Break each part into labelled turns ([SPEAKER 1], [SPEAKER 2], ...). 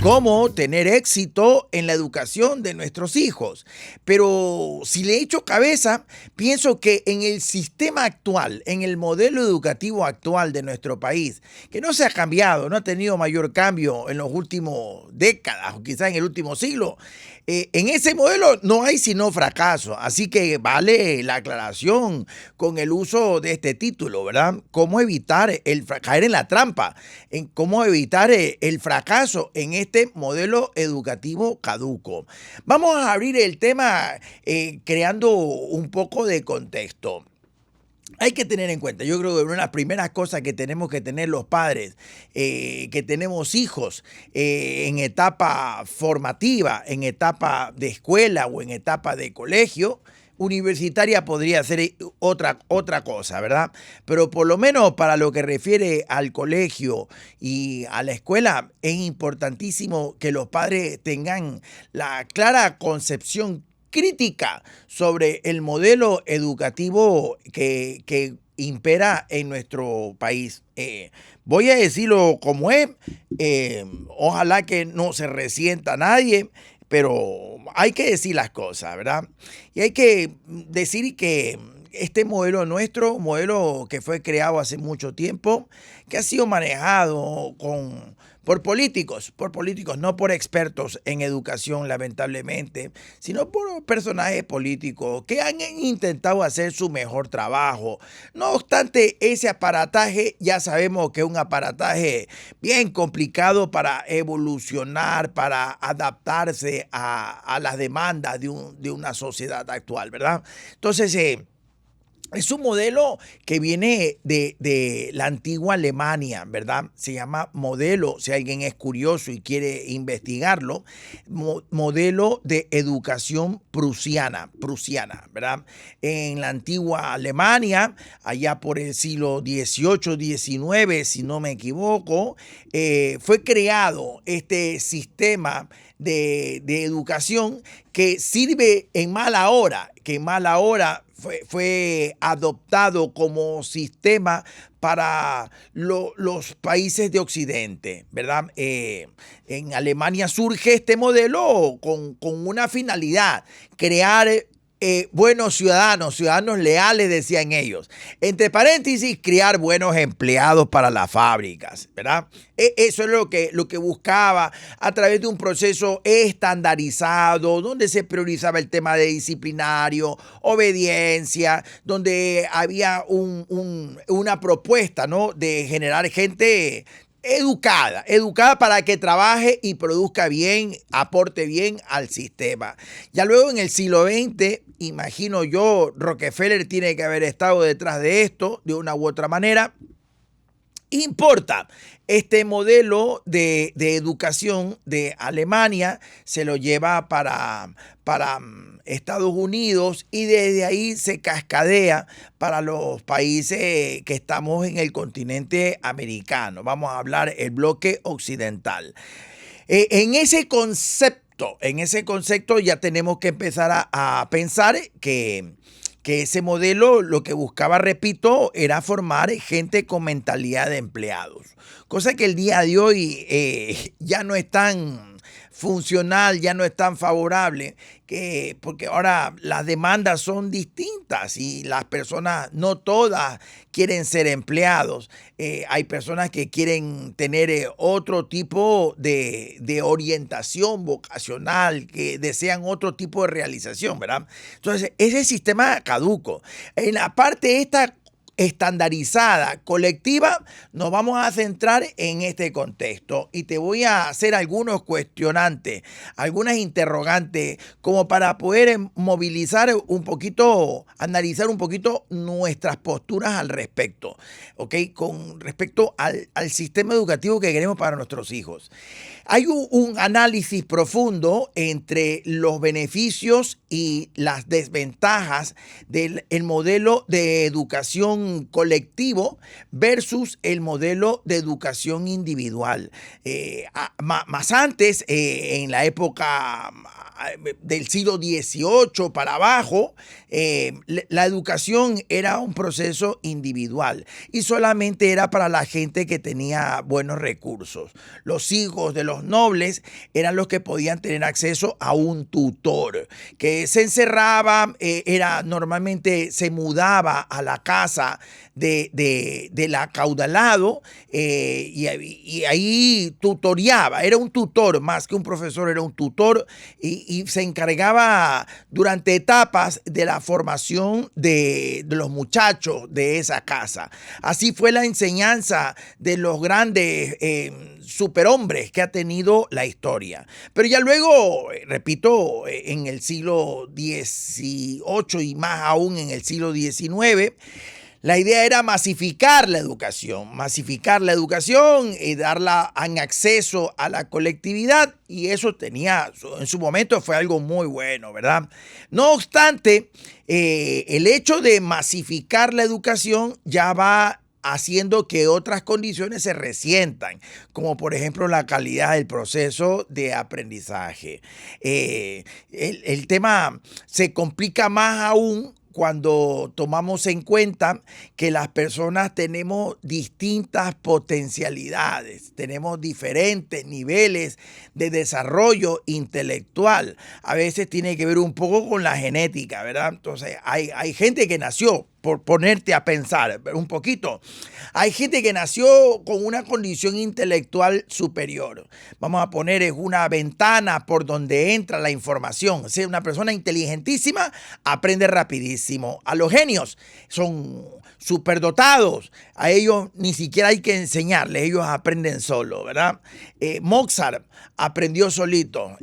[SPEAKER 1] cómo tener éxito en la educación de nuestros hijos. Pero si le echo cabeza, pienso que en el sistema actual, en el modelo educativo actual de nuestro país, que no se ha cambiado, no ha tenido mayor cambio en los últimos décadas o quizás en el último siglo, en ese modelo no hay sino fracaso. Así que vale la aclaración con el uso de este título, ¿verdad? Cómo evitar caer en la trampa, en cómo evitar el fracaso en este modelo educativo caduco. Vamos a abrir el tema creando un poco de contexto. Hay que tener en cuenta, yo creo que una de las primeras cosas que tenemos que tener los padres, que tenemos hijos en etapa formativa, en etapa de escuela o en etapa de colegio, universitaria podría ser otra cosa, ¿verdad? Pero por lo menos para lo que refiere al colegio y a la escuela, es importantísimo que los padres tengan la clara concepción crítica sobre el modelo educativo que impera en nuestro país. Voy a decirlo como es, ojalá que no se resienta nadie, pero hay que decir las cosas, ¿verdad? Y hay que decir que este modelo nuestro, modelo que fue creado hace mucho tiempo, que ha sido manejado por políticos, no por expertos en educación, lamentablemente, sino por personajes políticos que han intentado hacer su mejor trabajo. No obstante, ese aparataje ya sabemos que es un aparataje bien complicado para evolucionar, para adaptarse a las demandas de una sociedad actual, ¿verdad? Entonces, es un modelo que viene de la antigua Alemania, ¿verdad? Se llama modelo, si alguien es curioso y quiere investigarlo, modelo de educación prusiana, ¿verdad? En la antigua Alemania, allá por el siglo XVIII, XIX, si no me equivoco, fue creado este sistema de educación que sirve en mala hora, fue adoptado como sistema para los países de Occidente, ¿verdad? En Alemania surge este modelo con una finalidad, crear buenos ciudadanos leales, decían ellos. Entre paréntesis, crear buenos empleados para las fábricas, ¿verdad? Eso es lo que buscaba a través de un proceso estandarizado, donde se priorizaba el tema de disciplinario, obediencia, donde había una propuesta, ¿no?, de generar gente educada para que trabaje y produzca bien, aporte bien al sistema. Ya luego en el siglo XX, imagino yo, Rockefeller tiene que haber estado detrás de esto de una u otra manera. Importa este modelo de educación de Alemania, se lo lleva para Estados Unidos y desde ahí se cascadea para los países que estamos en el continente americano. Vamos a hablar el bloque occidental. En ese concepto ya tenemos que empezar a pensar que ese modelo lo que buscaba, repito, era formar gente con mentalidad de empleados. Cosa que el día de hoy ya no es tan funcional, ya no es tan favorable, porque ahora las demandas son distintas y las personas, no todas quieren ser empleados. Hay personas que quieren tener otro tipo de orientación vocacional, que desean otro tipo de realización, ¿verdad? Entonces, ese sistema caduco. En la parte esta estandarizada, colectiva, nos vamos a centrar en este contexto y te voy a hacer algunos cuestionantes, algunas interrogantes, como para poder movilizar un poquito, analizar un poquito nuestras posturas al respecto, ¿ok? Con respecto al sistema educativo que queremos para nuestros hijos. Hay un análisis profundo entre los beneficios y las desventajas del modelo de educación educación colectivo versus el modelo de educación individual. Más antes, en la época del siglo XVIII para abajo, la educación era un proceso individual y solamente era para la gente que tenía buenos recursos. Los hijos de los nobles eran los que podían tener acceso a un tutor que se encerraba, normalmente se mudaba a la casa del acaudalado y ahí tutoreaba. Era un tutor más que un profesor, era un tutor y se encargaba durante etapas de la formación de los muchachos de esa casa. Así fue la enseñanza de los grandes superhombres que ha tenido la historia. Pero ya luego, repito, en el siglo XVIII y más aún en el siglo XIX, la idea era masificar la educación y darla en acceso a la colectividad, y eso tenía, en su momento fue algo muy bueno, ¿verdad? No obstante, el hecho de masificar la educación ya va haciendo que otras condiciones se resientan, como por ejemplo la calidad del proceso de aprendizaje. El tema se complica más aún cuando tomamos en cuenta que las personas tenemos distintas potencialidades, tenemos diferentes niveles de desarrollo intelectual. A veces tiene que ver un poco con la genética, ¿verdad? Entonces, hay gente que nació, por ponerte a pensar un poquito, hay gente que nació con una condición intelectual superior. Vamos a poner es una ventana por donde entra la información. O sea, una persona inteligentísima aprende rapidísimo. A los genios son superdotados. A ellos ni siquiera hay que enseñarles, ellos aprenden solo, ¿verdad? Mozart aprendió solito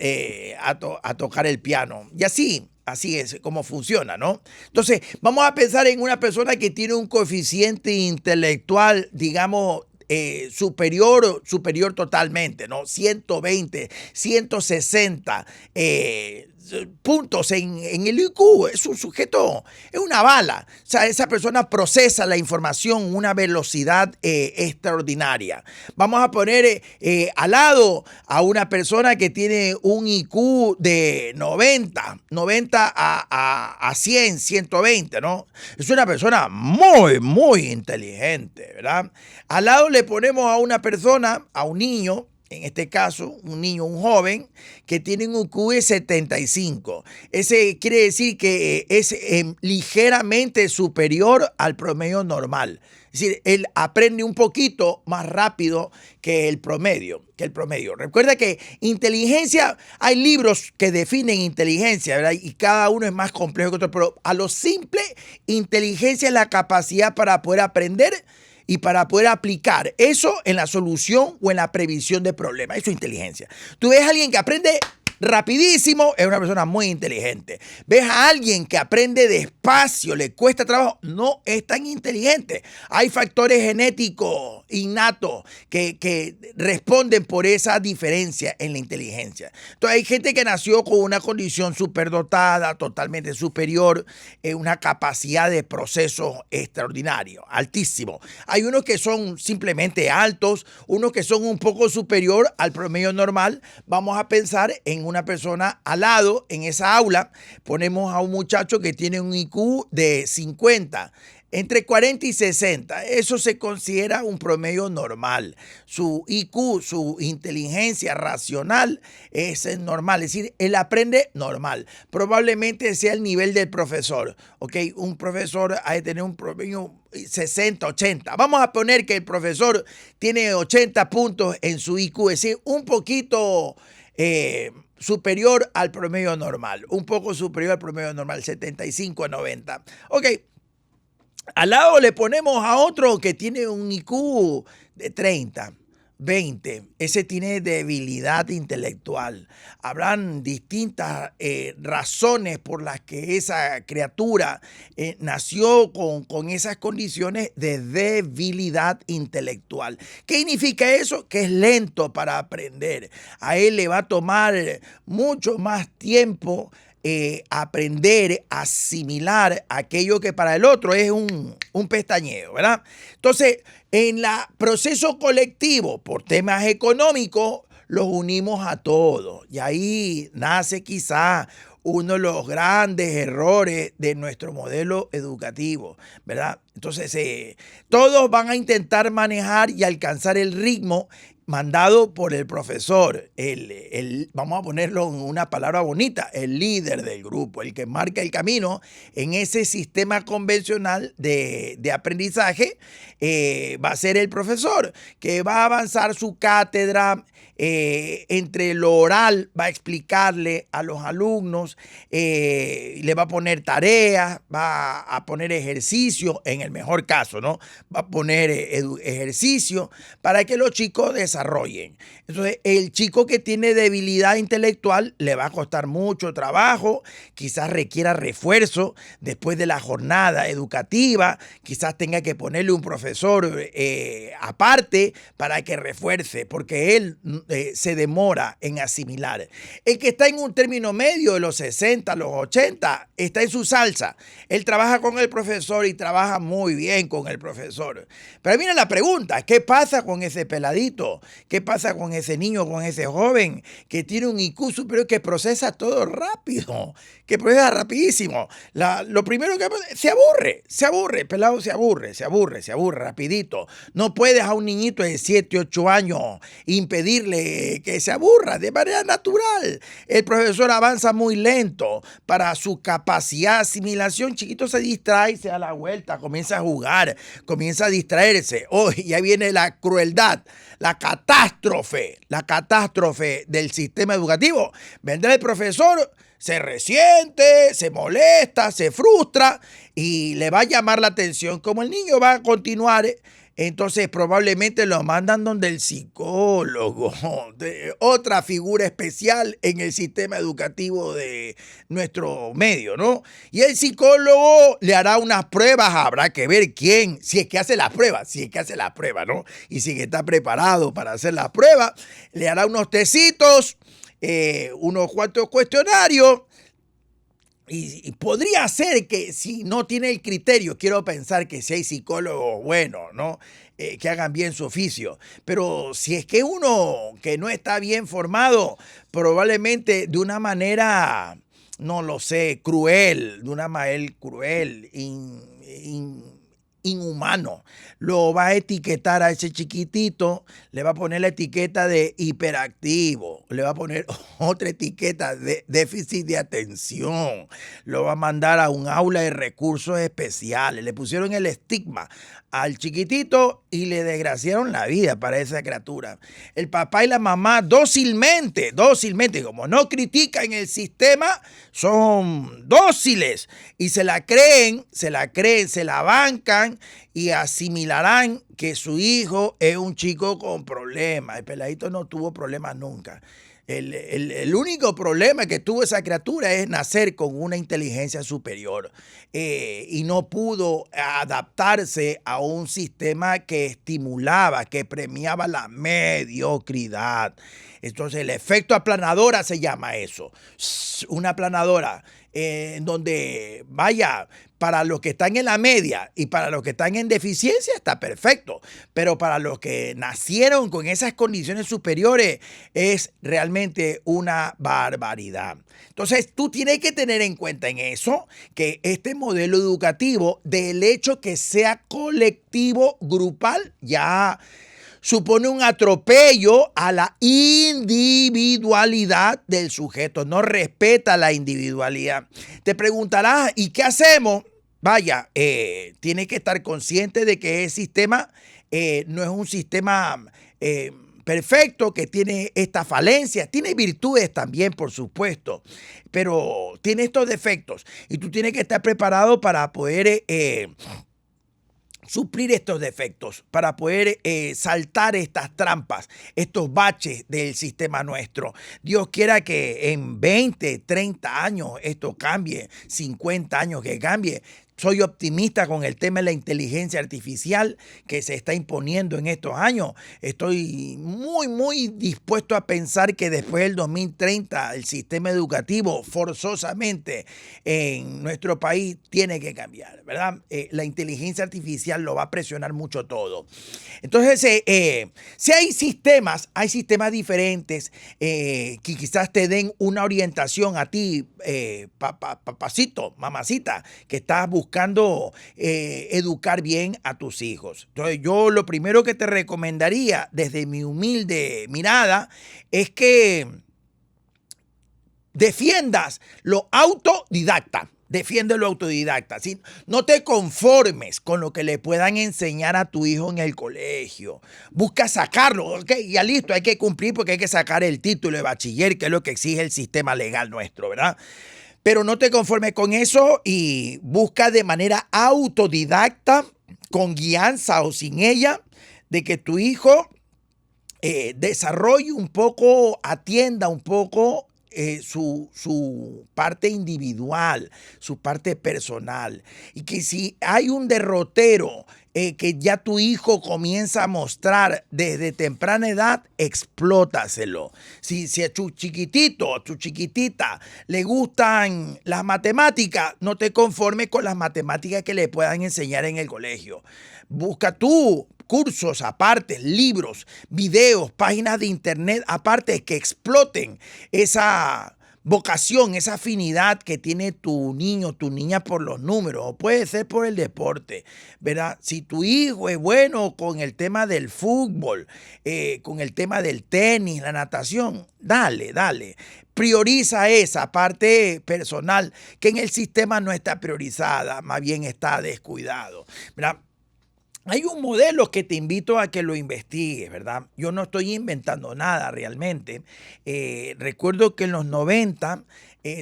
[SPEAKER 1] a tocar el piano. Y así es como funciona, ¿no? Entonces, vamos a pensar en una persona que tiene un coeficiente intelectual, digamos, superior totalmente, ¿no? 120, 160 puntos en el IQ. Es un sujeto, es una bala. O sea, esa persona procesa la información a una velocidad extraordinaria. Vamos a poner al lado a una persona que tiene un IQ de 90 a 100, 120, ¿no? Es una persona muy, muy inteligente, ¿verdad? Al lado le ponemos a una persona, a un niño, en este caso, un joven, que tiene un IQ de 75. Ese quiere decir que es ligeramente superior al promedio normal. Es decir, él aprende un poquito más rápido que el promedio. Recuerda que inteligencia, hay libros que definen inteligencia, ¿verdad? Y cada uno es más complejo que otro, pero a lo simple, inteligencia es la capacidad para poder aprender y para poder aplicar eso en la solución o en la previsión de problemas. Eso es inteligencia. Tú ves a alguien que aprende rapidísimo, es una persona muy inteligente. Ves a alguien que aprende despacio, le cuesta trabajo, no es tan inteligente. Hay factores genéticos innatos que responden por esa diferencia en la inteligencia. Entonces hay gente que nació con una condición superdotada, totalmente superior, una capacidad de proceso extraordinario, altísimo. Hay unos que son simplemente altos, unos que son un poco superior al promedio normal. Vamos a pensar en una persona al lado, en esa aula, ponemos a un muchacho que tiene un IQ de 50, entre 40 y 60. Eso se considera un promedio normal. Su IQ, su inteligencia racional es normal, es decir, él aprende normal. Probablemente sea el nivel del profesor, ¿ok? Un profesor ha de tener un promedio 60, 80. Vamos a poner que el profesor tiene 80 puntos en su IQ, es decir, un poquito superior al promedio normal, un poco superior al promedio normal, 75 a 90. Ok, al lado le ponemos a otro que tiene un IQ de 30, 20. Ese tiene debilidad intelectual. Habrán distintas razones por las que esa criatura nació con esas condiciones de debilidad intelectual. ¿Qué significa eso? Que es lento para aprender. A él le va a tomar mucho más tiempo aprender a asimilar aquello que para el otro es un pestañeo, ¿verdad? Entonces, en el proceso colectivo, por temas económicos, los unimos a todos. Y ahí nace quizá uno de los grandes errores de nuestro modelo educativo, ¿verdad? Entonces, todos van a intentar manejar y alcanzar el ritmo mandado por el profesor, vamos a ponerlo en una palabra bonita, el líder del grupo, el que marca el camino en ese sistema convencional de aprendizaje, va a ser el profesor, que va a avanzar su cátedra. Entre lo oral va a explicarle a los alumnos, le va a poner tareas, va a poner ejercicio, en el mejor caso, ¿no? Va a poner ejercicio para que los chicos desarrollen. Entonces, el chico que tiene debilidad intelectual le va a costar mucho trabajo, quizás requiera refuerzo después de la jornada educativa, quizás tenga que ponerle un profesor aparte para que refuerce, porque él se demora en asimilar. El que está en un término medio de los 60, los 80, está en su salsa. Él trabaja con el profesor y trabaja muy bien con el profesor. Pero mira la pregunta, ¿qué pasa con ese peladito? ¿Qué pasa con ese niño, con ese joven que tiene un IQ superior, que procesa todo rápido, que procesa rapidísimo? Lo primero que pasa, se aburre, el pelado se aburre rapidito. No puedes a un niñito de 7, 8 años impedirle que se aburra de manera natural. El profesor avanza muy lento para su capacidad de asimilación. Chiquito se distrae, se da la vuelta, comienza a jugar, comienza a distraerse. Ya viene la crueldad, la catástrofe del sistema educativo. Vendrá el profesor, se resiente, se molesta, se frustra y le va a llamar la atención. Como el niño va a continuar, entonces probablemente lo mandan donde el psicólogo, otra figura especial en el sistema educativo de nuestro medio, ¿no? Y el psicólogo le hará unas pruebas, habrá que ver quién, si es que hace las pruebas, ¿no? Y si está preparado para hacer las pruebas, le hará unos tecitos, unos cuantos cuestionarios. Y podría ser que si no tiene el criterio, quiero pensar que si hay psicólogos buenos, ¿no? Que hagan bien su oficio. Pero si es que uno que no está bien formado, probablemente de una manera, no lo sé, cruel, inhumano, lo va a etiquetar a ese chiquitito, le va a poner la etiqueta de hiperactivo, le va a poner otra etiqueta de déficit de atención, lo va a mandar a un aula de recursos especiales. Le pusieron el estigma al chiquitito y le desgraciaron la vida para esa criatura. El papá y la mamá dócilmente, como no critican el sistema, son dóciles y se la creen, se la bancan y asimilarán que su hijo es un chico con problemas. El peladito no tuvo problemas nunca. El único problema que tuvo esa criatura es nacer con una inteligencia superior y no pudo adaptarse a un sistema que estimulaba, que premiaba la mediocridad. Entonces el efecto aplanadora se llama eso. Una aplanadora en donde, vaya, para los que están en la media y para los que están en deficiencia está perfecto, pero para los que nacieron con esas condiciones superiores es realmente una barbaridad. Entonces tú tienes que tener en cuenta en eso que este modelo educativo, del hecho que sea colectivo, grupal, ya supone un atropello a la individualidad del sujeto, no respeta la individualidad. Te preguntarás, ¿y qué hacemos? Vaya, tienes que estar consciente de que el sistema no es un sistema perfecto, que tiene estas falencias, tiene virtudes también, por supuesto, pero tiene estos defectos y tú tienes que estar preparado para poder suplir estos defectos, para poder saltar estas trampas, estos baches del sistema nuestro. Dios quiera que en 20, 30 años esto cambie, 50 años que cambie. soy optimista con el tema de la inteligencia artificial que se está imponiendo en estos años. Estoy muy dispuesto a pensar que después del 2030 el sistema educativo forzosamente en nuestro país tiene que cambiar, ¿verdad? La inteligencia artificial lo va a presionar mucho todo. Entonces, si hay sistemas diferentes que quizás te den una orientación a ti, papacito, mamacita, que estás buscando educar bien a tus hijos. Entonces, yo lo primero que te recomendaría desde mi humilde mirada es que defiendas lo autodidacta. Defiende lo autodidacta, ¿sí? No te conformes con lo que le puedan enseñar a tu hijo en el colegio. Busca sacarlo, ¿ok? Ya listo, hay que cumplir porque hay que sacar el título de bachiller, que es lo que exige el sistema legal nuestro, ¿verdad? Pero no te conformes con eso y busca de manera autodidacta, con guianza o sin ella, de que tu hijo desarrolle un poco, atienda un poco su parte individual, su parte personal. Y que si hay un derrotero que ya tu hijo comienza a mostrar desde temprana edad, explótaselo. Si a tu chiquitito, a tu chiquitita le gustan las matemáticas, no te conformes con las matemáticas que le puedan enseñar en el colegio. Busca tú cursos aparte, libros, videos, páginas de internet aparte que exploten esa vocación, esa afinidad que tiene tu niño, tu niña por los números, o puede ser por el deporte, ¿verdad? Si tu hijo es bueno con el tema del fútbol, con el tema del tenis, la natación, dale. Prioriza esa parte personal que en el sistema no está priorizada, más bien está descuidado, ¿verdad? Hay un modelo que te invito a que lo investigues, ¿verdad? Yo no estoy inventando nada realmente. Recuerdo que en los 90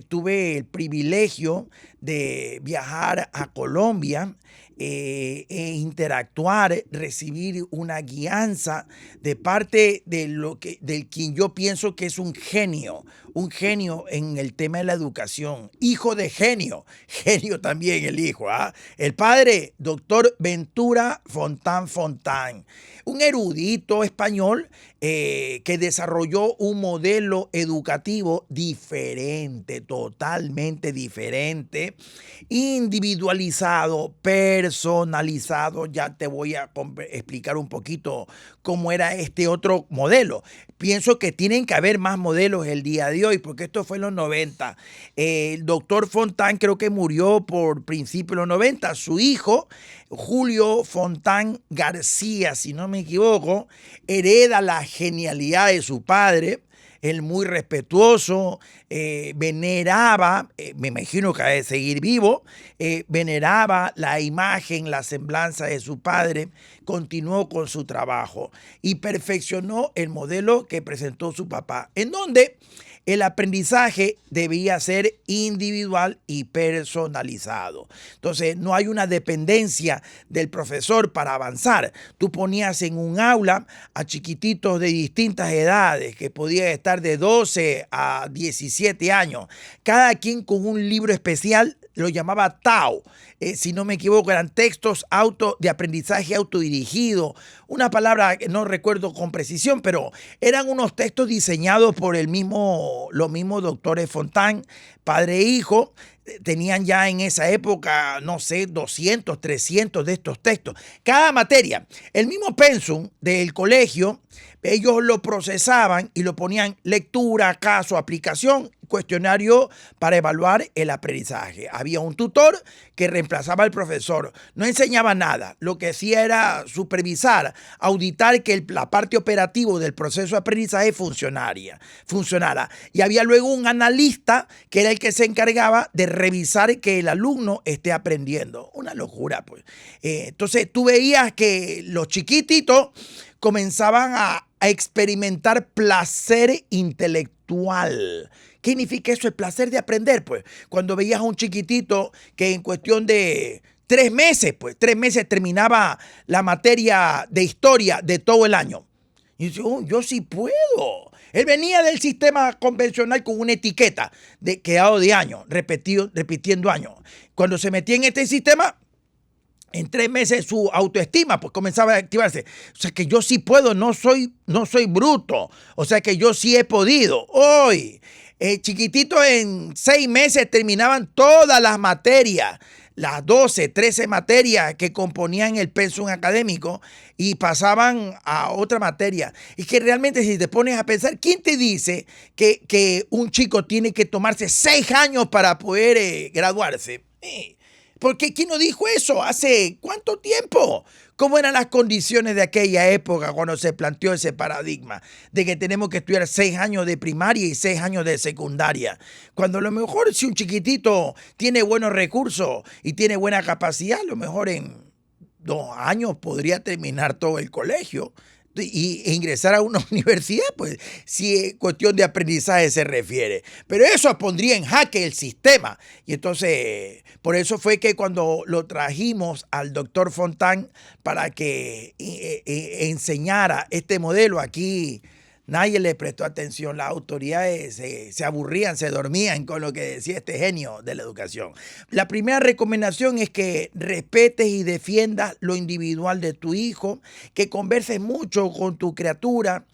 [SPEAKER 1] tuve el privilegio de viajar a Colombia e interactuar, recibir una guianza de parte del quien yo pienso que es un genio en el tema de la educación, hijo de genio también el hijo, ¿ah? El padre, doctor Ventura Fontán, un erudito español que desarrolló un modelo educativo diferente, totalmente diferente, individualizado, personalizado. Ya te voy a explicar un poquito cómo era este otro modelo. Pienso que tienen que haber más modelos el día de hoy, porque esto fue en los 90. El doctor Fontán creo que murió por principios de los 90. Su hijo, Julio Fontán García, si no me equivoco, hereda la genialidad de su padre. Él muy respetuoso, veneraba, me imagino que ha de seguir vivo, veneraba la imagen, la semblanza de su padre, continuó con su trabajo y perfeccionó el modelo que presentó su papá, en donde el aprendizaje debía ser individual y personalizado. Entonces, no hay una dependencia del profesor para avanzar. Tú ponías en un aula a chiquititos de distintas edades, que podían estar de 12 a 17 años, cada quien con un libro especial, lo llamaba TAO. Si no me equivoco, eran textos de aprendizaje autodirigido, una palabra que no recuerdo con precisión, pero eran unos textos diseñados por los mismos doctores Fontán, padre e hijo. Tenían ya en esa época, no sé, 200, 300 de estos textos. Cada materia, el mismo pensum del colegio, ellos lo procesaban y lo ponían lectura, caso, aplicación, cuestionario para evaluar el aprendizaje. Había un tutor que reemplazaba al profesor. No enseñaba nada. Lo que hacía era supervisar, auditar que la parte operativa del proceso de aprendizaje funcionara. Y había luego un analista que era el que se encargaba de revisar que el alumno esté aprendiendo. Una locura, pues. Entonces tú veías que los chiquititos comenzaban a experimentar placer intelectual. ¿Qué significa eso, el placer de aprender? Pues cuando veías a un chiquitito que en cuestión de 3 meses, pues 3 meses terminaba la materia de historia de todo el año. Y yo, yo sí puedo. Él venía del sistema convencional con una etiqueta de quedado de años, repitiendo años. Cuando se metía en este sistema, en 3 meses su autoestima pues comenzaba a activarse. O sea que yo sí puedo, no soy bruto. O sea que yo sí he podido. Hoy, chiquitito, en 6 meses terminaban todas las materias, las 12, 13 materias que componían el pensum académico y pasaban a otra materia. Y que realmente si te pones a pensar, ¿quién te dice que un chico tiene que tomarse 6 años para poder graduarse? Porque ¿quién nos dijo eso? ¿Hace cuánto tiempo? ¿Cómo eran las condiciones de aquella época cuando se planteó ese paradigma de que tenemos que estudiar 6 años de primaria y 6 años de secundaria? Cuando a lo mejor si un chiquitito tiene buenos recursos y tiene buena capacidad, a lo mejor en 2 años podría terminar todo el colegio e ingresar a una universidad, pues si cuestión de aprendizaje se refiere. Pero eso pondría en jaque el sistema. Y entonces, por eso fue que cuando lo trajimos al doctor Fontán para que enseñara este modelo aquí, nadie le prestó atención. Las autoridades se aburrían, se dormían con lo que decía este genio de la educación. La primera recomendación es que respetes y defiendas lo individual de tu hijo, que converses mucho con tu criatura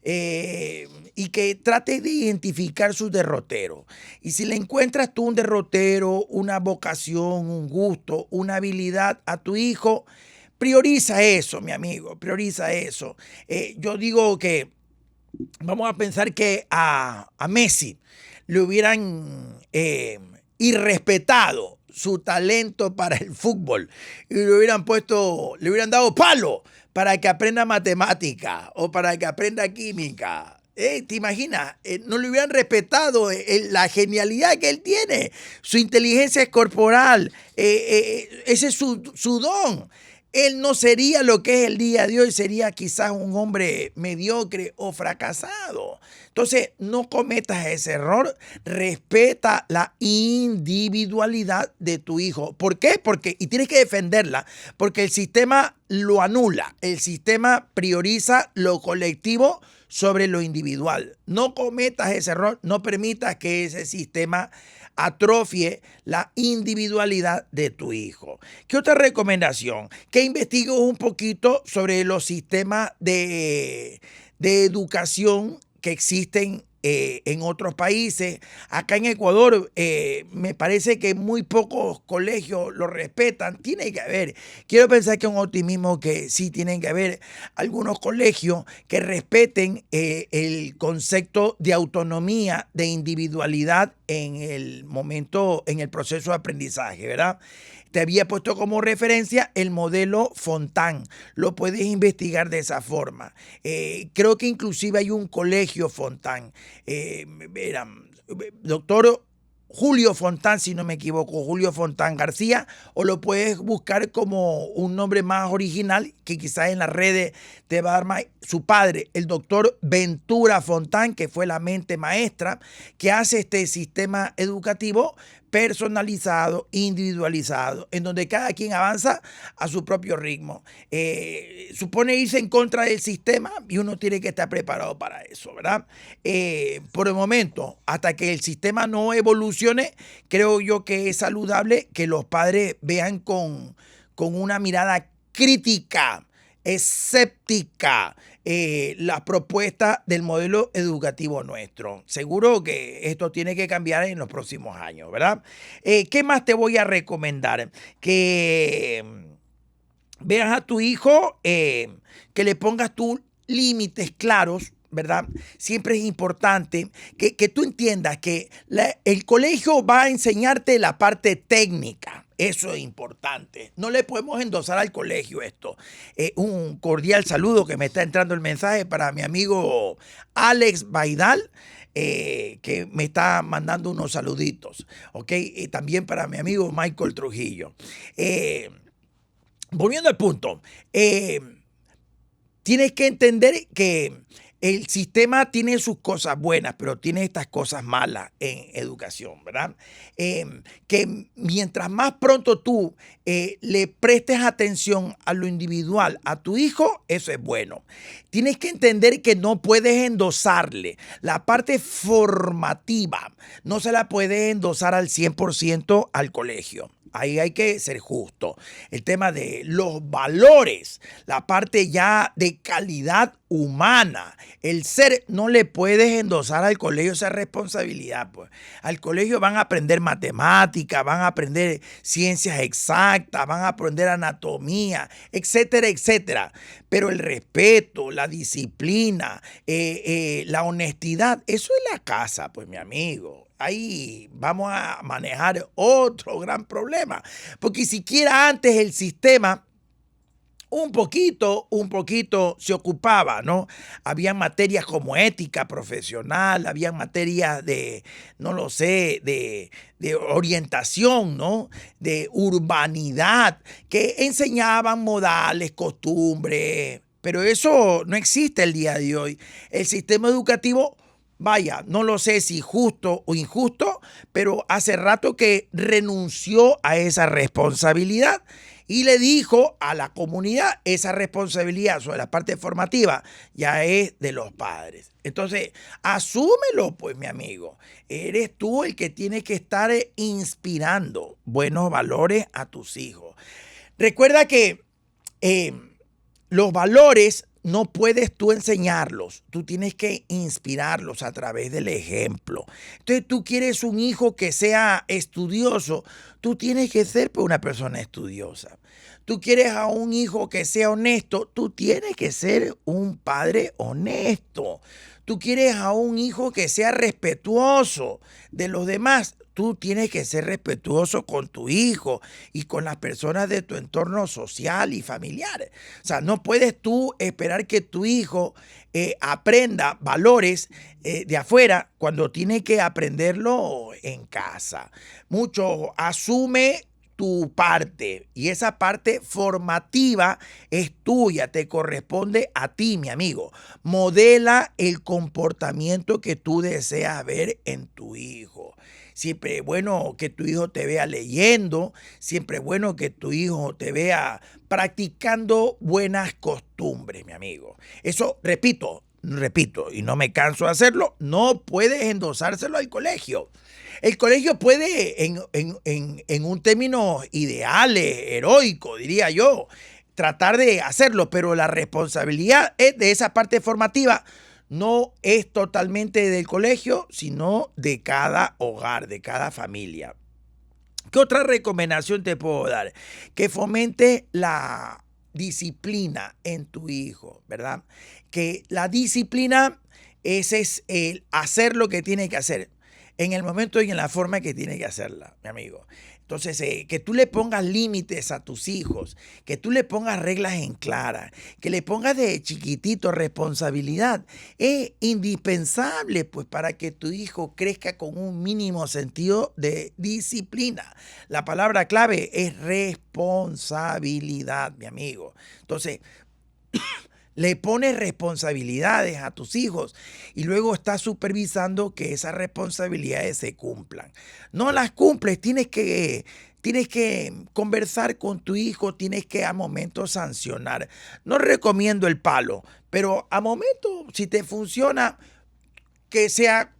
[SPEAKER 1] y que trates de identificar sus derroteros. Y si le encuentras tú un derrotero, una vocación, un gusto, una habilidad a tu hijo, prioriza eso, mi amigo, prioriza eso. Yo digo que vamos a pensar que a Messi le hubieran irrespetado su talento para el fútbol y le hubieran dado palo para que aprenda matemática o para que aprenda química. ¿Te imaginas? No le hubieran respetado la genialidad que él tiene, su inteligencia corporal, ese es su don. Él no sería lo que es el día de hoy, sería quizás un hombre mediocre o fracasado. Entonces, no cometas ese error, respeta la individualidad de tu hijo. ¿Por qué? Y tienes que defenderla, porque el sistema lo anula, el sistema prioriza lo colectivo sobre lo individual. No cometas ese error, no permitas que ese sistema atrofie la individualidad de tu hijo. ¿Qué otra recomendación? Que investigues un poquito sobre los sistemas de educación que existen en otros países. Acá en Ecuador me parece que muy pocos colegios lo respetan. Tiene que haber, quiero pensar que es un optimismo que sí tienen que haber algunos colegios que respeten el concepto de autonomía, de individualidad en el momento, en el proceso de aprendizaje, ¿verdad? Te había puesto como referencia el modelo Fontán. Lo puedes investigar de esa forma. Creo que inclusive hay un colegio Fontán. Doctor Julio Fontán, si no me equivoco, Julio Fontán García, o lo puedes buscar como un nombre más original que quizás en las redes te va a dar más. Su padre, el doctor Ventura Fontán, que fue la mente maestra que hace este sistema educativo personalizado, individualizado, en donde cada quien avanza a su propio ritmo. Supone irse en contra del sistema y uno tiene que estar preparado para eso, ¿verdad? Por el momento, hasta que el sistema no evolucione, creo yo que es saludable que los padres vean con una mirada crítica, escéptica, la propuesta del modelo educativo nuestro. Seguro que esto tiene que cambiar en los próximos años, ¿verdad? ¿Qué más te voy a recomendar? Que veas a tu hijo, que le pongas tus límites claros, ¿verdad? Siempre es importante que tú entiendas que el colegio va a enseñarte la parte técnica. Eso es importante. No le podemos endosar al colegio esto. Un cordial saludo que me está entrando el mensaje para mi amigo Alex Baidal, que me está mandando unos saluditos. ¿Ok? Y también para mi amigo Michael Trujillo. Volviendo al punto. Tienes que entender que el sistema tiene sus cosas buenas, pero tiene estas cosas malas en educación, ¿verdad? Que mientras más pronto tú le prestes atención a lo individual a tu hijo, eso es bueno. Tienes que entender que no puedes endosarle la parte formativa, no se la puedes endosar al 100% al colegio. Ahí hay que ser justo. El tema de los valores, la parte ya de calidad humana, el ser, no le puedes endosar al colegio esa responsabilidad. Pues. Al colegio van a aprender matemáticas, van a aprender ciencias exactas, van a aprender anatomía, etcétera, etcétera. Pero el respeto, la disciplina, la honestidad, eso es la casa, pues mi amigo. Ahí vamos a manejar otro gran problema. Porque siquiera antes el sistema un poquito se ocupaba, ¿no? Había materias como ética profesional, había materias de, no lo sé, de orientación, ¿no? De urbanidad, que enseñaban modales, costumbres, pero eso no existe el día de hoy. El sistema educativo, vaya, no lo sé si justo o injusto, pero hace rato que renunció a esa responsabilidad y le dijo a la comunidad esa responsabilidad sobre la parte formativa ya es de los padres. Entonces, asúmelo, pues, mi amigo. Eres tú el que tiene que estar inspirando buenos valores a tus hijos. Recuerda que los valores no puedes tú enseñarlos, tú tienes que inspirarlos a través del ejemplo. Entonces tú quieres un hijo que sea estudioso, tú tienes que ser pues, una persona estudiosa. Tú quieres a un hijo que sea honesto, tú tienes que ser un padre honesto. Tú quieres a un hijo que sea respetuoso de los demás, tú tienes que ser respetuoso con tu hijo y con las personas de tu entorno social y familiar. O sea, no puedes tú esperar que tu hijo aprenda valores de afuera cuando tiene que aprenderlo en casa. Mucho asume tu parte y esa parte formativa es tuya, te corresponde a ti, mi amigo. Modela el comportamiento que tú deseas ver en tu hijo. Siempre es bueno que tu hijo te vea leyendo, siempre es bueno que tu hijo te vea practicando buenas costumbres, mi amigo. Eso, repito, y no me canso de hacerlo, no puedes endosárselo al colegio. El colegio puede, en un término ideal, heroico, diría yo, tratar de hacerlo, pero la responsabilidad es de esa parte formativa no es totalmente del colegio, sino de cada hogar, de cada familia. ¿Qué otra recomendación te puedo dar? Que fomente la disciplina en tu hijo, ¿verdad? Que la disciplina ese es el hacer lo que tiene que hacer en el momento y en la forma que tiene que hacerla, mi amigo. Entonces, que tú le pongas límites a tus hijos, que tú le pongas reglas en claras, que le pongas de chiquitito responsabilidad, es indispensable pues para que tu hijo crezca con un mínimo sentido de disciplina. La palabra clave es responsabilidad, mi amigo. Entonces, le pones responsabilidades a tus hijos y luego estás supervisando que esas responsabilidades se cumplan. No las cumples, tienes que conversar con tu hijo, tienes que a momentos sancionar. No recomiendo el palo, pero a momentos, si te funciona, que sea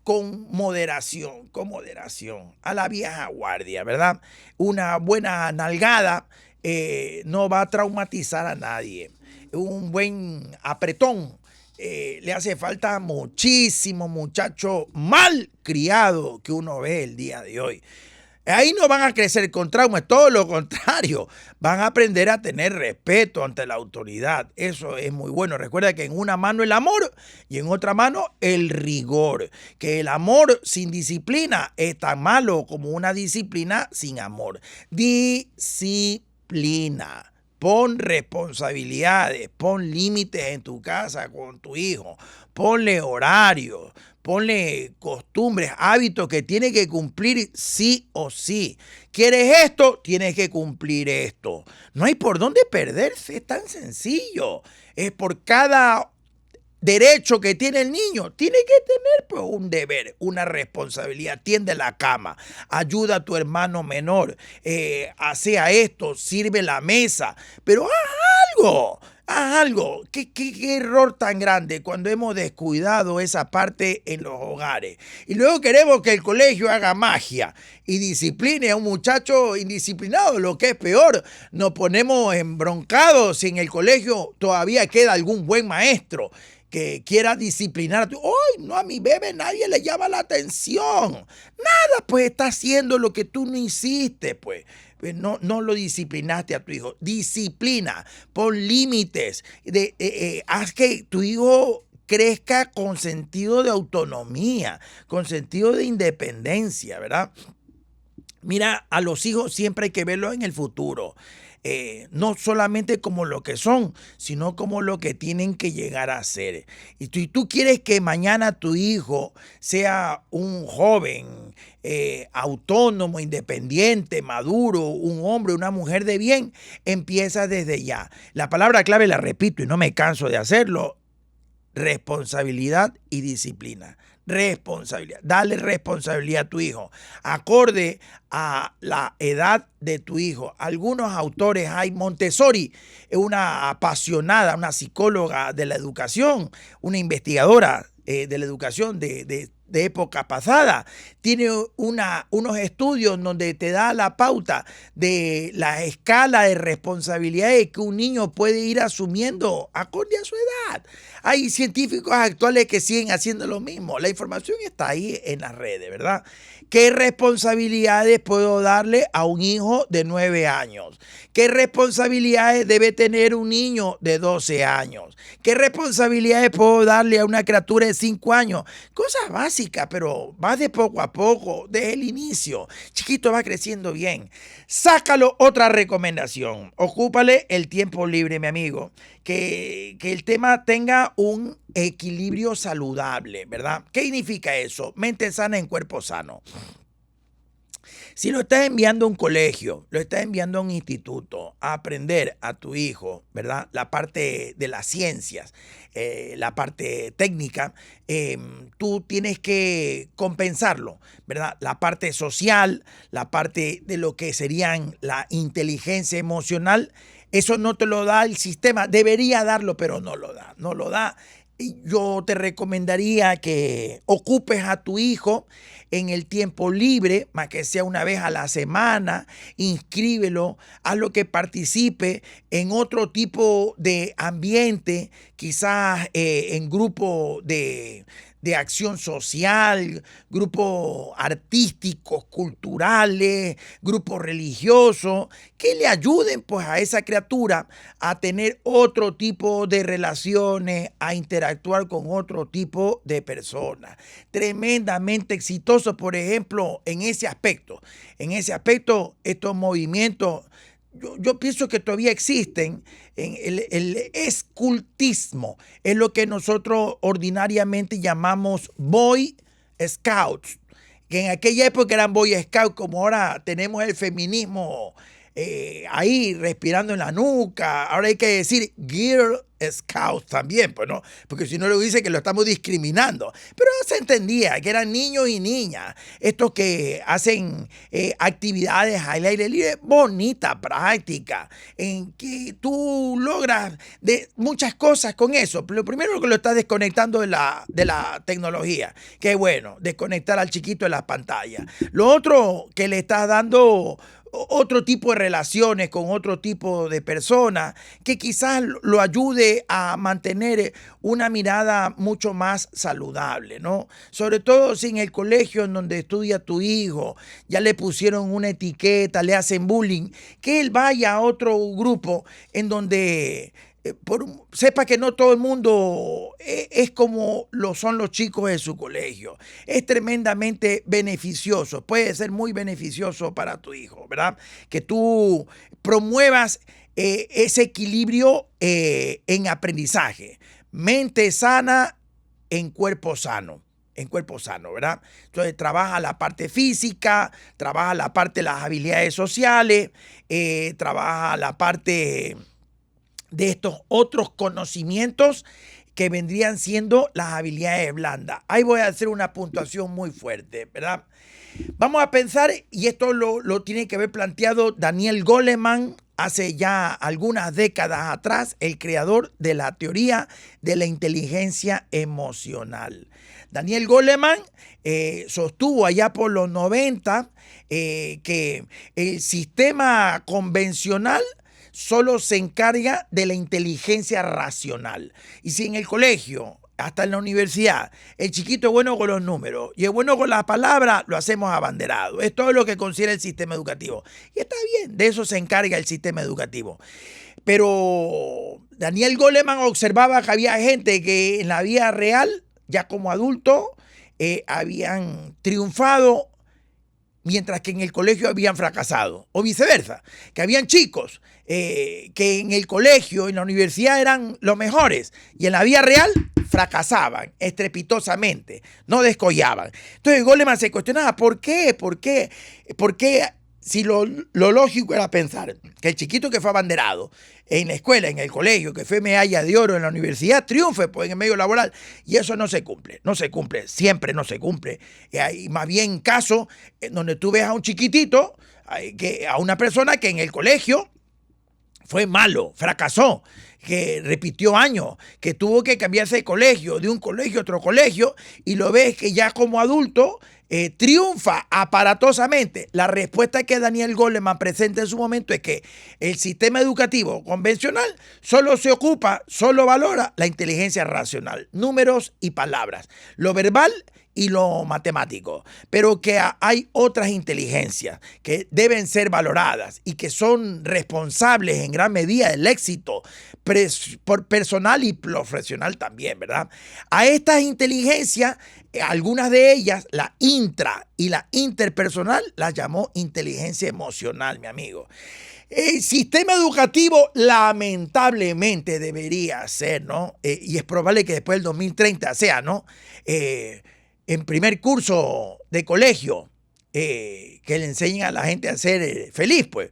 [SPEAKER 1] con moderación, a la vieja guardia, ¿verdad? Una buena nalgada no va a traumatizar a nadie. Un buen apretón le hace falta muchísimo muchacho mal criado que uno ve el día de hoy. Ahí no van a crecer con traumas, todo lo contrario, van a aprender a tener respeto ante la autoridad. Eso es muy bueno. Recuerda que en una mano el amor y en otra mano el rigor. Que el amor sin disciplina es tan malo como una disciplina sin amor. Disciplina. Pon responsabilidades, pon límites en tu casa con tu hijo, ponle horarios, ponle costumbres, hábitos que tiene que cumplir sí o sí. ¿Quieres esto? Tienes que cumplir esto. No hay por dónde perderse, es tan sencillo. Es por cada derecho que tiene el niño, tiene que tener pues un deber, una responsabilidad. Tiende la cama, ayuda a tu hermano menor, hacea esto, sirve la mesa, pero algo. Haz algo. ¿Qué error tan grande cuando hemos descuidado esa parte en los hogares? Y luego queremos que el colegio haga magia y discipline a un muchacho indisciplinado. Lo que es peor, nos ponemos embroncados si en el colegio todavía queda algún buen maestro que quiera disciplinar a tu. ¡Ay, no, a mi bebé nadie le llama la atención! Nada, pues está haciendo lo que tú no hiciste, pues. No lo disciplinaste a tu hijo. Disciplina, pon límites, haz que tu hijo crezca con sentido de autonomía, con sentido de independencia, ¿verdad? Mira, a los hijos siempre hay que verlos en el futuro. No solamente como lo que son, sino como lo que tienen que llegar a ser. Y tú quieres que mañana tu hijo sea un joven, autónomo, independiente, maduro, un hombre, una mujer de bien, empieza desde ya. La palabra clave la repito y no me canso de hacerlo: responsabilidad y disciplina. Responsabilidad. Dale responsabilidad a tu hijo, acorde a la edad de tu hijo. Algunos autores hay. Montessori es una apasionada, una psicóloga de la educación, una investigadora de la educación de época pasada. Tiene unos estudios donde te da la pauta de la escala de responsabilidades que un niño puede ir asumiendo acorde a su edad. Hay científicos actuales que siguen haciendo lo mismo. La información está ahí en las redes, ¿verdad? ¿Qué responsabilidades puedo darle a un hijo de 9 años? ¿Qué responsabilidades debe tener un niño de 12 años? ¿Qué responsabilidades puedo darle a una criatura de 5 años? Cosas básicas, pero va de poco a poco, desde el inicio. Chiquito, va creciendo bien. Sácalo. Otra recomendación: ocúpale el tiempo libre, mi amigo. Que el tema tenga un equilibrio saludable, ¿verdad? ¿Qué significa eso? Mente sana en cuerpo sano. Si lo estás enviando a un colegio, lo estás enviando a un instituto a aprender a tu hijo, ¿verdad? La parte de las ciencias, la parte técnica, tú tienes que compensarlo, ¿verdad? La parte social, la parte de lo que serían la inteligencia emocional, eso no te lo da el sistema. Debería darlo, pero no lo da. No lo da. Yo te recomendaría que ocupes a tu hijo en el tiempo libre, más que sea una vez a la semana. Inscríbelo, hazlo que participe en otro tipo de ambiente, quizás en grupo de acción social, grupos artísticos, culturales, grupos religiosos, que le ayuden pues a esa criatura a tener otro tipo de relaciones, a interactuar con otro tipo de personas. Tremendamente exitoso, por ejemplo, en ese aspecto. En ese aspecto, estos movimientos, yo pienso que todavía existen. El escultismo es lo que nosotros ordinariamente llamamos Boy Scouts, que en aquella época eran Boy Scouts, como ahora tenemos el feminismo ahí respirando en la nuca. Ahora hay que decir Girl Scouts también, pues no, porque si no lo dice que lo estamos discriminando. Pero se entendía que eran niños y niñas, estos que hacen actividades al aire libre, bonita práctica, en que tú logras de muchas cosas con eso. Lo primero que lo estás desconectando de la tecnología, que bueno, desconectar al chiquito de la pantalla. Lo otro, que le estás dando otro tipo de relaciones con otro tipo de personas que quizás lo ayude a mantener una mirada mucho más saludable, ¿no? Sobre todo si en el colegio en donde estudia tu hijo ya le pusieron una etiqueta, le hacen bullying, que él vaya a otro grupo en donde sepa que no todo el mundo es como lo son los chicos de su colegio. Es tremendamente beneficioso, puede ser muy beneficioso para tu hijo, ¿verdad? Que tú promuevas ese equilibrio en aprendizaje. Mente sana en cuerpo sano. En cuerpo sano, ¿verdad? Entonces trabaja la parte física, trabaja la parte de las habilidades sociales, trabaja la parte de estos otros conocimientos que vendrían siendo las habilidades blandas. Ahí voy a hacer una puntuación muy fuerte, ¿verdad? Vamos a pensar, y esto lo tiene que haber planteado Daniel Goleman hace ya algunas décadas atrás, el creador de la teoría de la inteligencia emocional. Daniel Goleman sostuvo allá por los 90 que el sistema convencional solo se encarga de la inteligencia racional. Y si en el colegio, hasta en la universidad, el chiquito es bueno con los números y es bueno con las palabras, lo hacemos abanderado. Es todo lo que considera el sistema educativo. Y está bien, de eso se encarga el sistema educativo. Pero Daniel Goleman observaba que había gente que en la vida real, ya como adulto, habían triunfado mientras que en el colegio habían fracasado, o viceversa, que habían chicos que en el colegio, en la universidad eran los mejores y en la vida real fracasaban estrepitosamente, no descollaban. Entonces Goleman se cuestionaba, ¿por qué? ¿Por qué? ¿Por qué? Si lo lógico era pensar que el chiquito que fue abanderado en la escuela, en el colegio, que fue medalla de oro en la universidad, triunfe pues, en el medio laboral. Y eso no se cumple, siempre no se cumple. Y hay más bien casos en donde tú ves a un chiquitito, a una persona que en el colegio fue malo, fracasó, que repitió años, que tuvo que cambiarse de colegio, de un colegio a otro colegio, y lo ves que ya como adulto triunfa aparatosamente. La respuesta que Daniel Goleman presenta en su momento es que el sistema educativo convencional solo valora la inteligencia racional, números y palabras, lo verbal y lo matemático, pero que hay otras inteligencias que deben ser valoradas y que son responsables en gran medida del éxito personal y profesional también, ¿verdad? A estas inteligencias, algunas de ellas, la intra y la interpersonal, las llamó inteligencia emocional, mi amigo. El sistema educativo lamentablemente debería ser, ¿no? Y es probable que después del 2030 sea, ¿no? En primer curso de colegio, que le enseñen a la gente a ser feliz, pues,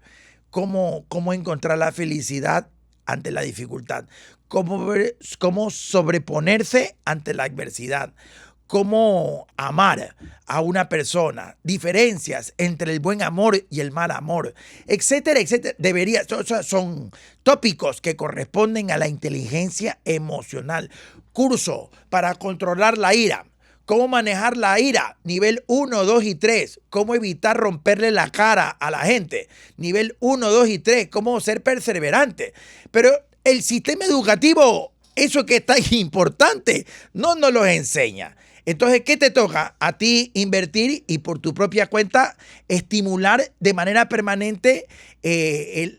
[SPEAKER 1] cómo encontrar la felicidad ante la dificultad, cómo sobreponerse ante la adversidad, cómo amar a una persona, diferencias entre el buen amor y el mal amor, etcétera, etcétera. Son tópicos que corresponden a la inteligencia emocional. Curso para controlar la ira. Cómo manejar la ira, nivel 1, 2 y 3. Cómo evitar romperle la cara a la gente, nivel 1, 2 y 3. Cómo ser perseverante. Pero el sistema educativo, eso que es tan importante, no nos lo enseña. Entonces, ¿qué te toca? A ti invertir y por tu propia cuenta estimular de manera permanente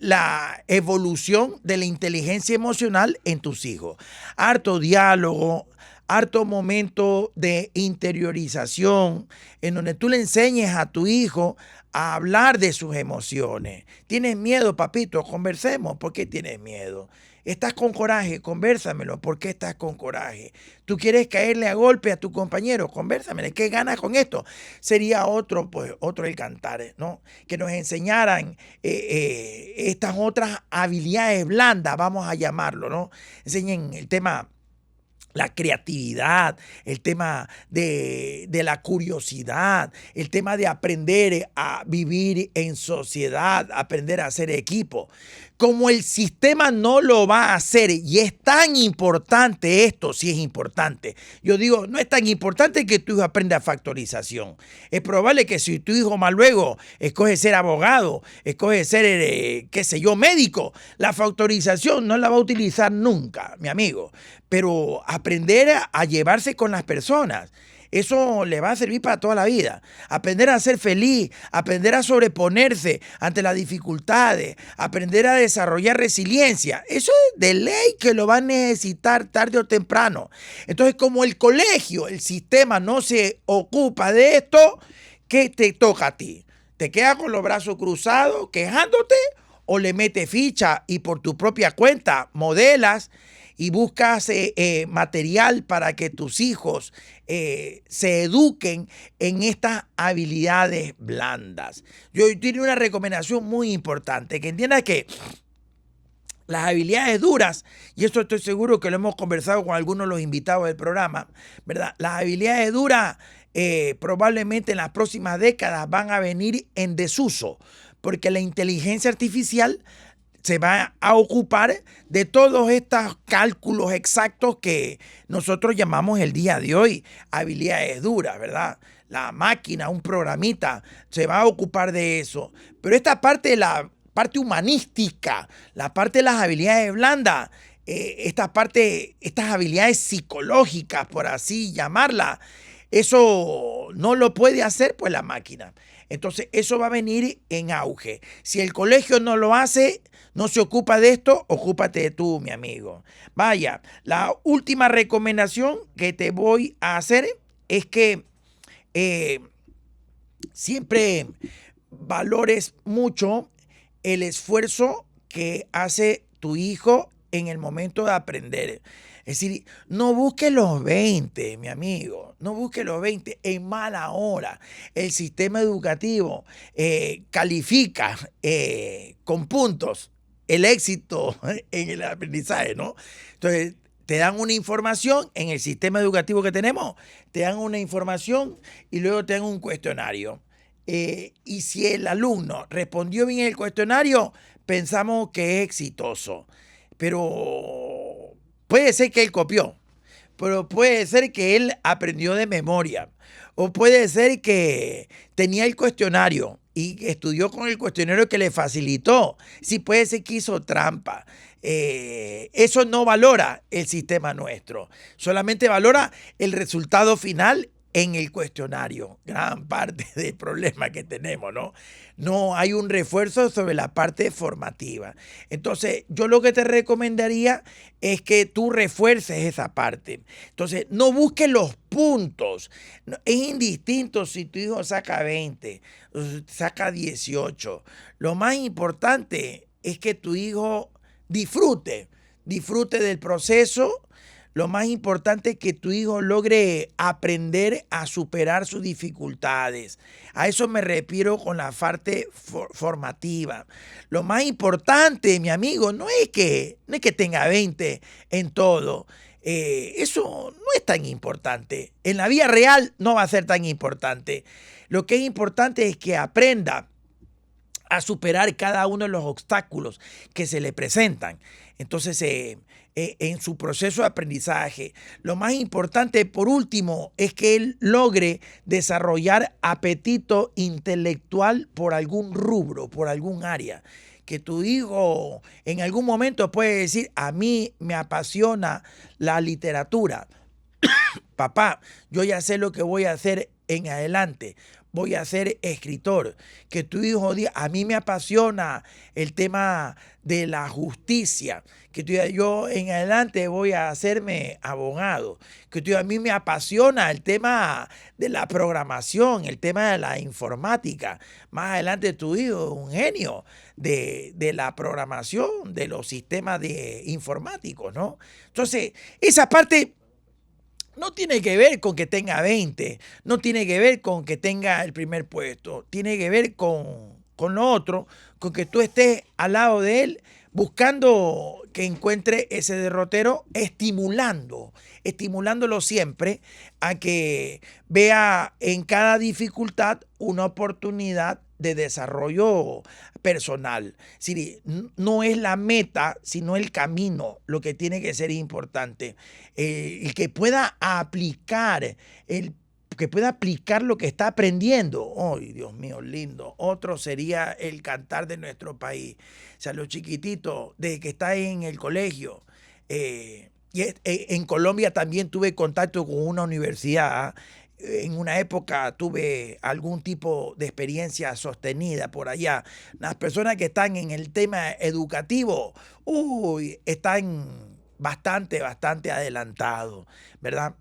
[SPEAKER 1] la evolución de la inteligencia emocional en tus hijos. Harto diálogo, harto momento de interiorización en donde tú le enseñes a tu hijo a hablar de sus emociones. ¿Tienes miedo, papito? Conversemos. ¿Por qué tienes miedo? ¿Estás con coraje? Convérsamelo. ¿Por qué estás con coraje? ¿Tú quieres caerle a golpe a tu compañero? Convérsamelo. ¿Qué ganas con esto? Sería otro el cantar, ¿no? Que nos enseñaran estas otras habilidades blandas, vamos a llamarlo, ¿no? Enseñen el tema, la creatividad, el tema de la curiosidad, el tema de aprender a vivir en sociedad, aprender a hacer equipo. Como el sistema no lo va a hacer y es tan importante esto, sí es importante. Yo digo, no es tan importante que tu hijo aprenda factorización. Es probable que si tu hijo más luego escoge ser abogado, escoge ser, qué sé yo, médico, la factorización no la va a utilizar nunca, mi amigo. Pero aprender a llevarse con las personas, eso le va a servir para toda la vida. Aprender a ser feliz, aprender a sobreponerse ante las dificultades, aprender a desarrollar resiliencia. Eso es de ley que lo va a necesitar tarde o temprano. Entonces, como el colegio, el sistema no se ocupa de esto, ¿qué te toca a ti? ¿Te quedas con los brazos cruzados quejándote o le metes ficha y por tu propia cuenta modelas y buscas material para que tus hijos se eduquen en estas habilidades blandas? Yo tiene una recomendación muy importante, que entiendas que Las habilidades duras, y esto estoy seguro que lo hemos conversado con algunos de los invitados del programa, ¿verdad? Las habilidades duras probablemente en las próximas décadas van a venir en desuso, porque la inteligencia artificial se va a ocupar de todos estos cálculos exactos que nosotros llamamos el día de hoy habilidades duras, ¿verdad? La máquina, un programita, se va a ocupar de eso. Pero esta parte de la parte humanística, la parte de las habilidades blandas, estas habilidades psicológicas, por así llamarlas, eso no lo puede hacer pues la máquina. Entonces eso va a venir en auge. Si el colegio no lo hace, no se ocupa de esto, ocúpate de tú, mi amigo. Vaya, la última recomendación que te voy a hacer es que siempre valores mucho el esfuerzo que hace tu hijo en el momento de aprender. Es decir, no busques los 20, mi amigo, no busques los 20 en mala hora. El sistema educativo califica con puntos el éxito en el aprendizaje, ¿no? Entonces, te dan una información en el sistema educativo que tenemos, te dan una información y luego te dan un cuestionario. Y si el alumno respondió bien el cuestionario, pensamos que es exitoso. Pero puede ser que él copió, pero puede ser que él aprendió de memoria, o puede ser que tenía el cuestionario y estudió con el cuestionario que le facilitó. Sí, puede ser que hizo trampa. Eso no valora el sistema nuestro, solamente valora el resultado final en el cuestionario. Gran parte del problema que tenemos, ¿no? No hay un refuerzo sobre la parte formativa. Entonces, yo lo que te recomendaría es que tú refuerces esa parte. Entonces, no busques los puntos. Es indistinto si tu hijo saca 20 o saca 18. Lo más importante es que tu hijo disfrute del proceso. Lo más importante es que tu hijo logre aprender a superar sus dificultades. A eso me refiero con la parte formativa. Lo más importante, mi amigo, no es que tenga 20 en todo. Eso no es tan importante. En la vida real no va a ser tan importante. Lo que es importante es que aprenda a superar cada uno de los obstáculos que se le presentan. Entonces, en su proceso de aprendizaje, lo más importante, por último, es que él logre desarrollar apetito intelectual por algún rubro, por algún área. Que tu hijo en algún momento puede decir, a mí me apasiona la literatura. Papá, yo ya sé lo que voy a hacer en adelante. Voy a ser escritor. Que tu hijo diga, a mí me apasiona el tema de la justicia. Que tú digas, yo en adelante voy a hacerme abogado. Que tú digas, a mí me apasiona el tema de la programación, el tema de la informática. Más adelante tu hijo es un genio de la programación, de los sistemas informáticos, ¿no? Entonces, esa parte no tiene que ver con que tenga 20, no tiene que ver con que tenga el primer puesto, tiene que ver con lo otro, con que tú estés al lado de él buscando que encuentre ese derrotero, estimulándolo siempre a que vea en cada dificultad una oportunidad de desarrollo personal. Sí, no es la meta, sino el camino lo que tiene que ser importante. El que pueda aplicar lo que está aprendiendo. ¡Ay, Dios mío, lindo! Otro sería el cantar de nuestro país. O sea, los chiquititos, desde que está en el colegio. En Colombia también tuve contacto con una universidad. En una época tuve algún tipo de experiencia sostenida por allá. Las personas que están en el tema educativo, están bastante adelantados, ¿verdad?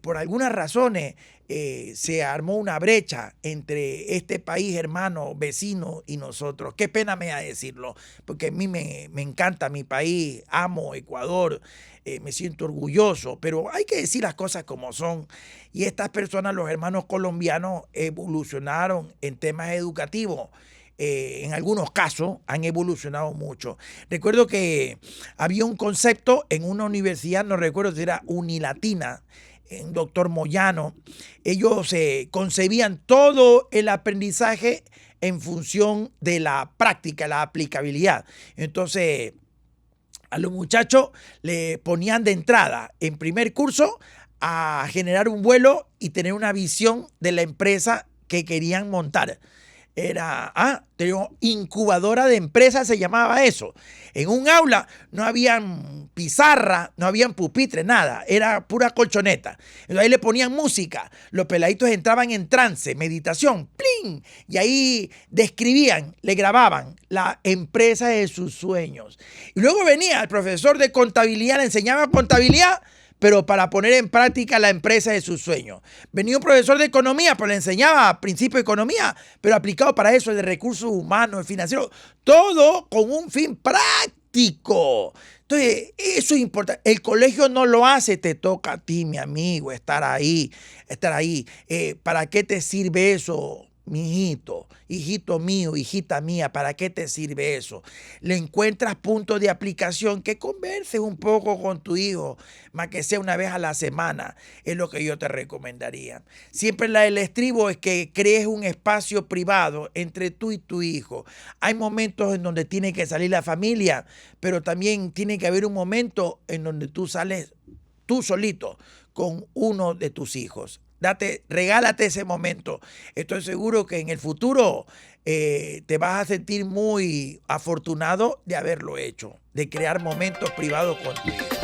[SPEAKER 1] Por algunas razones se armó una brecha entre este país hermano, vecino y nosotros. Qué pena me da decirlo, porque a mí me encanta mi país, amo Ecuador, me siento orgulloso, pero hay que decir las cosas como son. Y estas personas, los hermanos colombianos, evolucionaron en temas educativos. en algunos casos han evolucionado mucho. Recuerdo que había un concepto en una universidad, no recuerdo si era Unilatina, en Doctor Moyano. Ellos concebían todo el aprendizaje en función de la práctica, la aplicabilidad. Entonces, a los muchachos le ponían de entrada en primer curso a generar un vuelo y tener una visión de la empresa que querían montar. Tenía incubadora de empresas, se llamaba eso. En un aula no habían pizarra, no habían pupitre, nada, era pura colchoneta. Entonces ahí le ponían música, los peladitos entraban en trance, meditación, ¡plin! Y ahí describían, le grababan la empresa de sus sueños. Y luego venía el profesor de contabilidad, le enseñaba contabilidad, pero para poner en práctica la empresa de sus sueños. Venía un profesor de economía, pues le enseñaba principio de economía, pero aplicado para eso, el de recursos humanos, el financiero, todo con un fin práctico. Entonces, eso es importante. El colegio no lo hace, te toca a ti, mi amigo, estar ahí. ¿Para qué te sirve eso? Mi hijito, hijito mío, hijita mía, ¿para qué te sirve eso? Le encuentras puntos de aplicación, que converses un poco con tu hijo, más que sea una vez a la semana, es lo que yo te recomendaría. Siempre el estribo es que crees un espacio privado entre tú y tu hijo. Hay momentos en donde tiene que salir la familia, pero también tiene que haber un momento en donde tú sales tú solito con uno de tus hijos. Regálate ese momento. Estoy seguro que en el futuro te vas a sentir muy afortunado de haberlo hecho, de crear momentos privados con tu hijo.